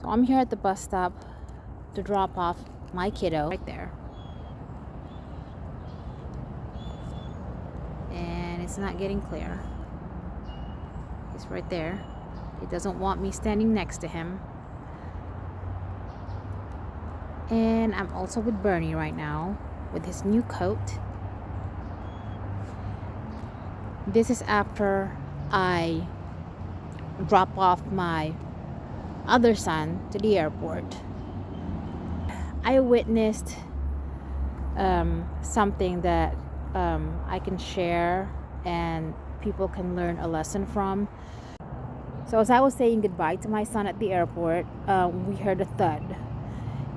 So I'm here at the bus stop to drop off my kiddo right there. And it's not getting clear. He's right there. He doesn't want me standing next to him. And I'm also with Bernie right now with his new coat. This is after I drop off my other son to the airport. I witnessed something that I can share and people can learn a lesson from. So as I was saying goodbye to my son at the airport, we heard a thud.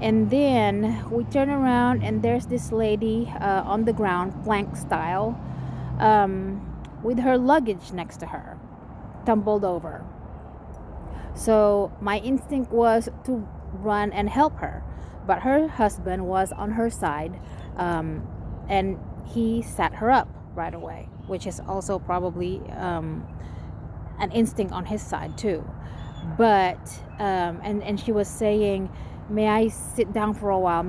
And then we turn around and there's this lady on the ground, plank style, with her luggage next to her, tumbled over. So my instinct was to run and help her, but her husband was on her side, and he sat her up right away, which is also probably an instinct on his side too. But and she was saying, may I sit down for a while,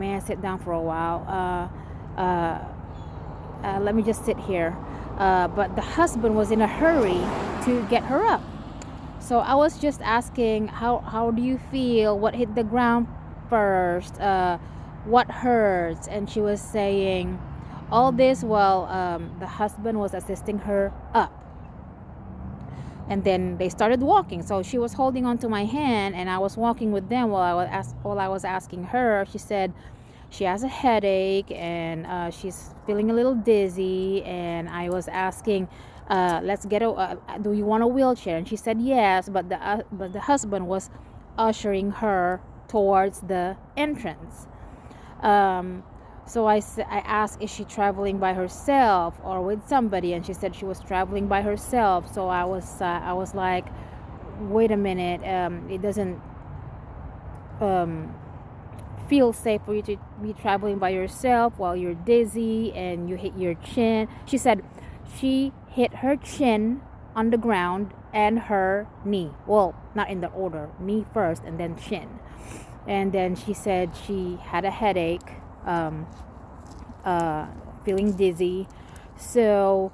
let me just sit here. But the husband was in a hurry to get her up. So I was just asking, how do you feel? What hit the ground first? What hurts? And she was saying all this while the husband was assisting her up. And then they started walking. So she was holding onto my hand, and I was walking with them while I was asking her. She said she has a headache and she's feeling a little dizzy. And I was asking, do you want a wheelchair? And she said yes, but the husband was ushering her towards the entrance. So I asked, is she traveling by herself or with somebody? And she said she was traveling by herself. So I was like, wait a minute, it doesn't feel safe for you to be traveling by yourself while you're dizzy and you hit your chin. She said she hit her chin on the ground and her knee. Well, not in the order, knee first and then chin. And then she said she had a headache, feeling dizzy. So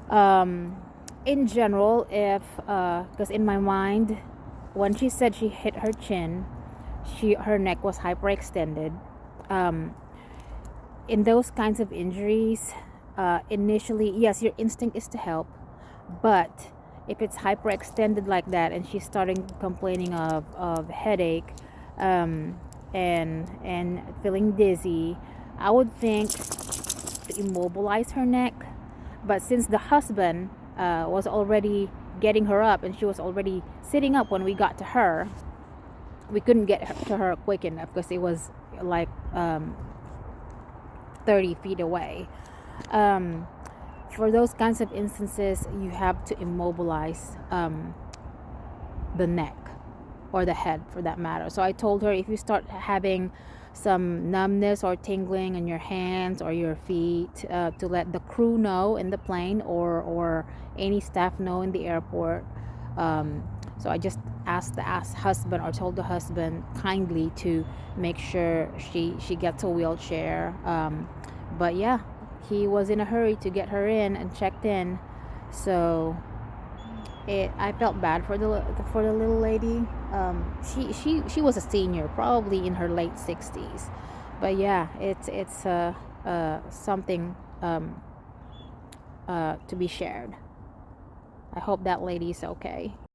in general, if because in my mind, when she said she hit her chin, her neck was hyperextended. In those kinds of injuries, initially, yes, your instinct is to help, but if it's hyperextended like that and she's starting complaining of headache and feeling dizzy, I would think to immobilize her neck. But since the husband was already getting her up and she was already sitting up when we got to her, we couldn't get to her quick enough because it was like 30 feet away. For those kinds of instances, you have to immobilize the neck or the head for that matter. So I told her, if you start having some numbness or tingling in your hands or your feet, to let the crew know in the plane or any staff know in the airport. So I just asked the husband, or told the husband kindly to make sure she gets a wheelchair. But yeah, he was in a hurry to get her in and checked in. So I felt bad for the little lady. She was a senior, probably in her late 60s. But yeah, it's something to be shared. I hope that lady's okay.